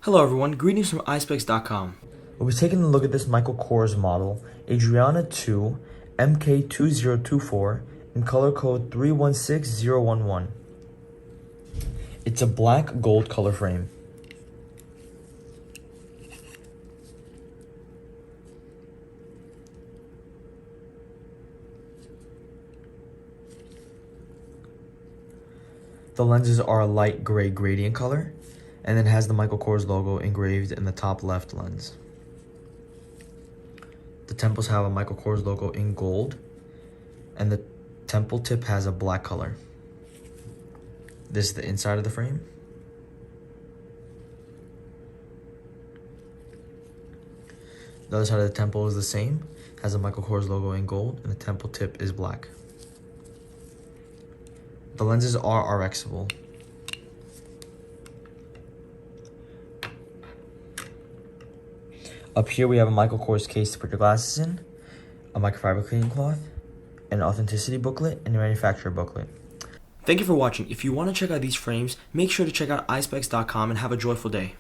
Hello everyone, greetings from Eyespecs.com. We'll be taking a look at this Michael Kors model, Adrianna 2 MK2024 in color code 316011. It's a black gold color frame. The lenses are a light gray gradient color, and then has the Michael Kors logo engraved in the top left lens. The temples have a Michael Kors logo in gold, and the temple tip has a black color. This is the inside of the frame. The other side of the temple is the same, has a Michael Kors logo in gold, and the temple tip is black. The lenses are RXable. Up here we have a Michael Kors case to put your glasses in, a microfiber cleaning cloth, an authenticity booklet, and a manufacturer booklet. Thank you for watching. If you want to check out these frames, make sure to check out Eyespecs.com and have a joyful day.